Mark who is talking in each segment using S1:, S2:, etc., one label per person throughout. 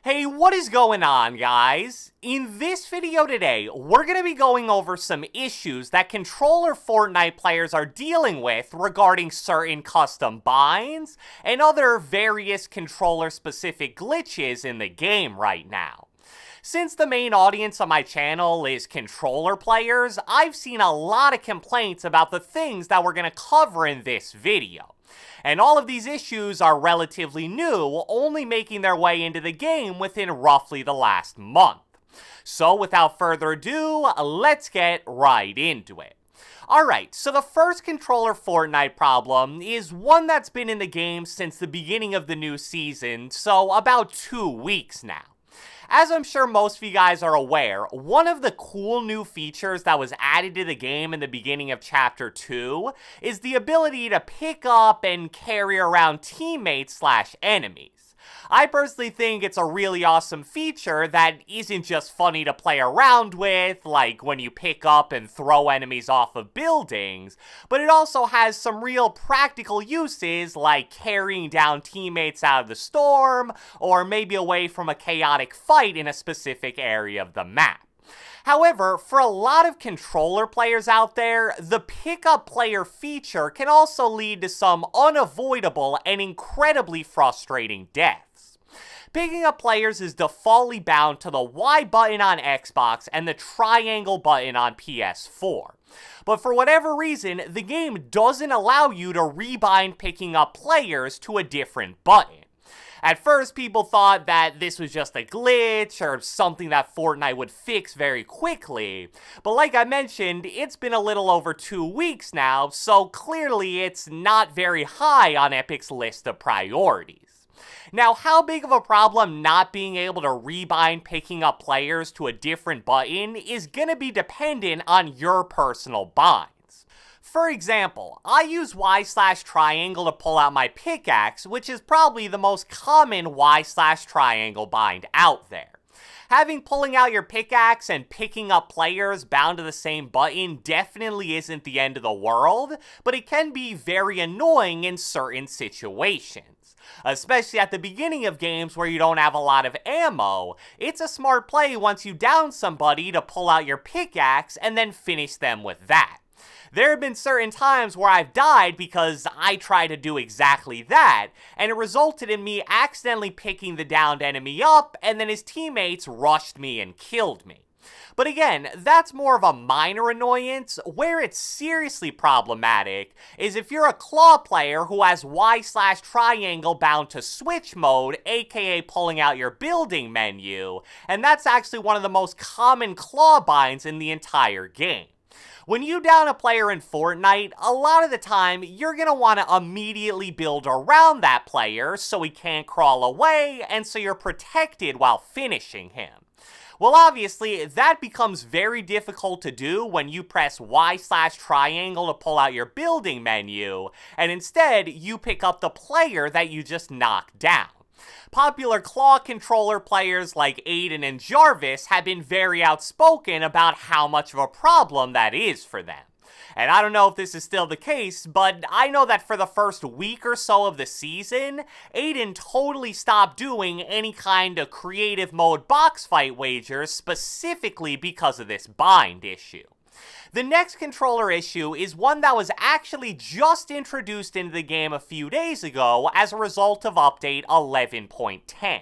S1: Hey, what is going on, guys? In this video today, we're going to be going over some issues that controller Fortnite players are dealing with regarding certain custom binds and other various controller-specific glitches in the game right now. Since the main audience on my channel is controller players, I've seen a lot of complaints about the things that we're going to cover in this video. And all of these issues are relatively new, only making their way into the game within roughly the last month. So without further ado, let's get right into it. Alright, so the first controller Fortnite problem is one that's been in the game since the beginning of the new season, so about 2 weeks now. As I'm sure most of you guys are aware, one of the cool new features that was added to the game in the beginning of Chapter 2 is the ability to pick up and carry around teammates/enemies. I personally think it's a really awesome feature that isn't just funny to play around with, like when you pick up and throw enemies off of buildings, but it also has some real practical uses like carrying down teammates out of the storm, or maybe away from a chaotic fight in a specific area of the map. However, for a lot of controller players out there, the pickup player feature can also lead to some unavoidable and incredibly frustrating deaths. Picking up players is defaultly bound to the Y button on Xbox and the triangle button on PS4. But for whatever reason, the game doesn't allow you to rebind picking up players to a different button. At first, people thought that this was just a glitch or something that Fortnite would fix very quickly, but like I mentioned, it's been a little over 2 weeks now, so clearly it's not very high on Epic's list of priorities. Now, how big of a problem not being able to rebind picking up players to a different button is gonna be dependent on your personal binds. For example, I use Y/triangle to pull out my pickaxe, which is probably the most common Y/triangle bind out there. Pulling out your pickaxe and picking up players bound to the same button definitely isn't the end of the world, but it can be very annoying in certain situations. Especially at the beginning of games where you don't have a lot of ammo, it's a smart play once you down somebody to pull out your pickaxe and then finish them with that. There have been certain times where I've died because I tried to do exactly that, and it resulted in me accidentally picking the downed enemy up, and then his teammates rushed me and killed me. But again, that's more of a minor annoyance. Where it's seriously problematic is if you're a claw player who has Y/triangle bound to switch mode, aka pulling out your building menu, and that's actually one of the most common claw binds in the entire game. When you down a player in Fortnite, a lot of the time, you're going to want to immediately build around that player so he can't crawl away, and so you're protected while finishing him. Well, obviously, that becomes very difficult to do when you press Y/triangle to pull out your building menu, and instead, you pick up the player that you just knocked down. Popular claw controller players like Aiden and Jarvis have been very outspoken about how much of a problem that is for them. And I don't know if this is still the case, but I know that for the first week or so of the season, Aiden totally stopped doing any kind of creative mode box fight wagers specifically because of this bind issue. The next controller issue is one that was actually just introduced into the game a few days ago as a result of update 11.10.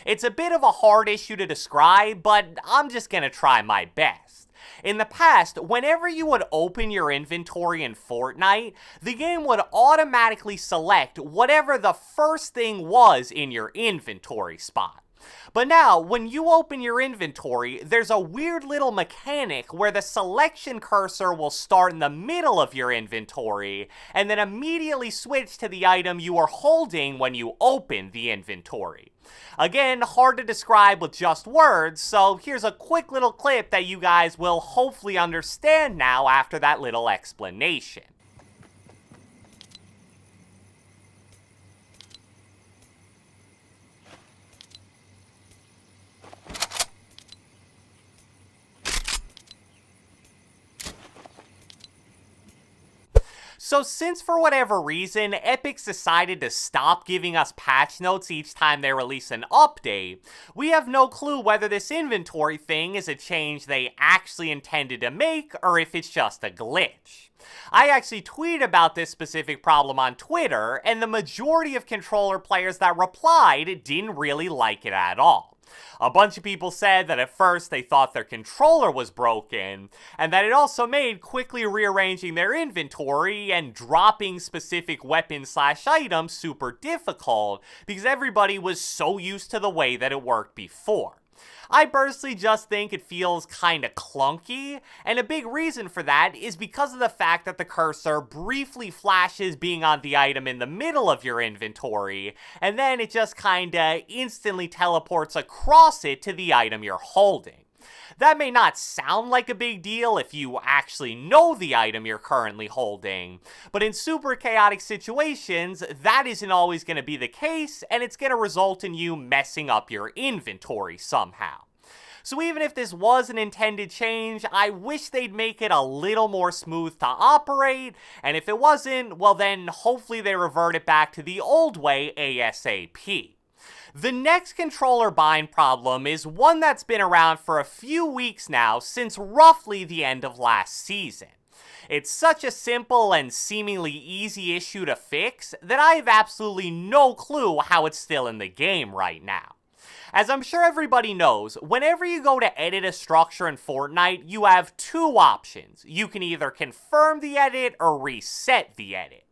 S1: It's a bit of a hard issue to describe, but I'm just gonna try my best. In the past, whenever you would open your inventory in Fortnite, the game would automatically select whatever the first thing was in your inventory spot. But now, when you open your inventory, there's a weird little mechanic where the selection cursor will start in the middle of your inventory, and then immediately switch to the item you are holding when you open the inventory. Again, hard to describe with just words, so here's a quick little clip that you guys will hopefully understand now after that little explanation. So since for whatever reason, Epic's decided to stop giving us patch notes each time they release an update, we have no clue whether this inventory thing is a change they actually intended to make or if it's just a glitch. I actually tweeted about this specific problem on Twitter, and the majority of controller players that replied didn't really like it at all. A bunch of people said that at first they thought their controller was broken, and that it also made quickly rearranging their inventory and dropping specific weapons/items super difficult because everybody was so used to the way that it worked before. I personally just think it feels kinda clunky, and a big reason for that is because of the fact that the cursor briefly flashes being on the item in the middle of your inventory, and then it just kinda instantly teleports across it to the item you're holding. That may not sound like a big deal if you actually know the item you're currently holding, but in super chaotic situations, that isn't always going to be the case, and it's going to result in you messing up your inventory somehow. So even if this was an intended change, I wish they'd make it a little more smooth to operate, and if it wasn't, well then hopefully they revert it back to the old way ASAP. The next controller bind problem is one that's been around for a few weeks now since roughly the end of last season. It's such a simple and seemingly easy issue to fix that I have absolutely no clue how it's still in the game right now. As I'm sure everybody knows, whenever you go to edit a structure in Fortnite, you have two options. You can either confirm the edit or reset the edit.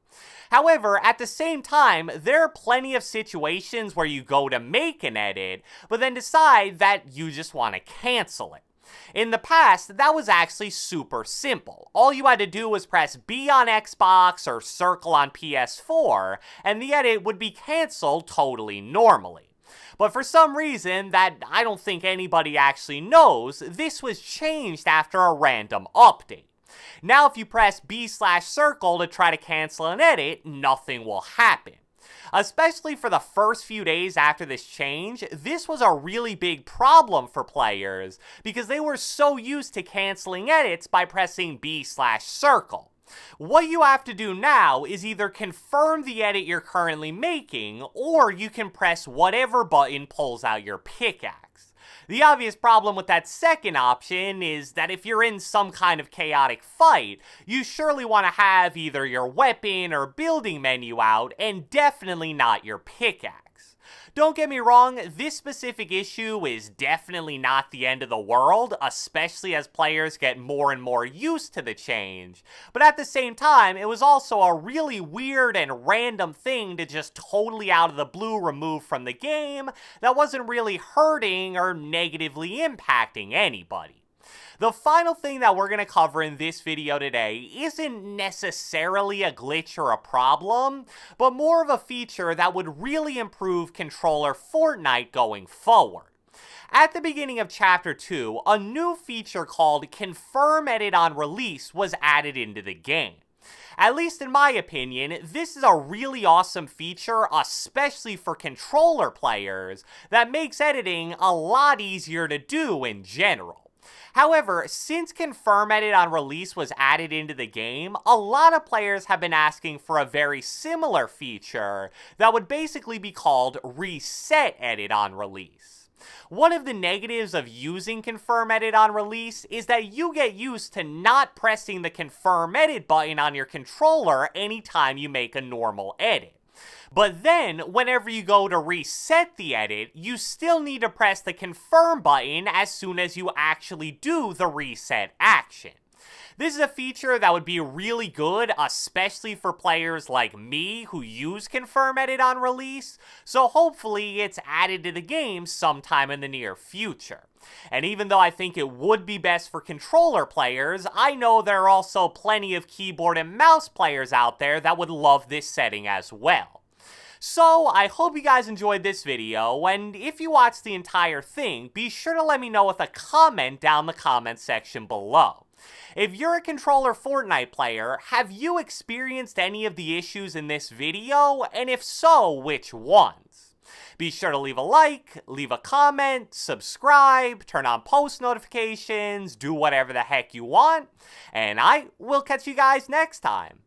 S1: However, at the same time, there are plenty of situations where you go to make an edit, but then decide that you just want to cancel it. In the past, that was actually super simple. All you had to do was press B on Xbox or circle on PS4, and the edit would be canceled totally normally. But for some reason that I don't think anybody actually knows, this was changed after a random update. Now if you press B/circle to try to cancel an edit, nothing will happen. Especially for the first few days after this change, this was a really big problem for players because they were so used to canceling edits by pressing B/circle. What you have to do now is either confirm the edit you're currently making, or you can press whatever button pulls out your pickaxe. The obvious problem with that second option is that if you're in some kind of chaotic fight, you surely want to have either your weapon or building menu out, and definitely not your pickaxe. Don't get me wrong, this specific issue is definitely not the end of the world, especially as players get more and more used to the change. But at the same time, it was also a really weird and random thing to just totally out of the blue remove from the game that wasn't really hurting or negatively impacting anybody. The final thing that we're going to cover in this video today isn't necessarily a glitch or a problem, but more of a feature that would really improve controller Fortnite going forward. At the beginning of Chapter 2, a new feature called Confirm Edit on Release was added into the game. At least in my opinion, this is a really awesome feature, especially for controller players, that makes editing a lot easier to do in general. However, since Confirm Edit on Release was added into the game, a lot of players have been asking for a very similar feature that would basically be called Reset Edit on Release. One of the negatives of using Confirm Edit on Release is that you get used to not pressing the Confirm Edit button on your controller anytime you make a normal edit. But then, whenever you go to reset the edit, you still need to press the confirm button as soon as you actually do the reset action. This is a feature that would be really good, especially for players like me who use Confirm Edit on Release, so hopefully it's added to the game sometime in the near future. And even though I think it would be best for controller players, I know there are also plenty of keyboard and mouse players out there that would love this setting as well. So, I hope you guys enjoyed this video, and if you watched the entire thing, be sure to let me know with a comment down the comment section below. If you're a controller Fortnite player, have you experienced any of the issues in this video, and if so, which ones? Be sure to leave a like, leave a comment, subscribe, turn on post notifications, do whatever the heck you want, and I will catch you guys next time.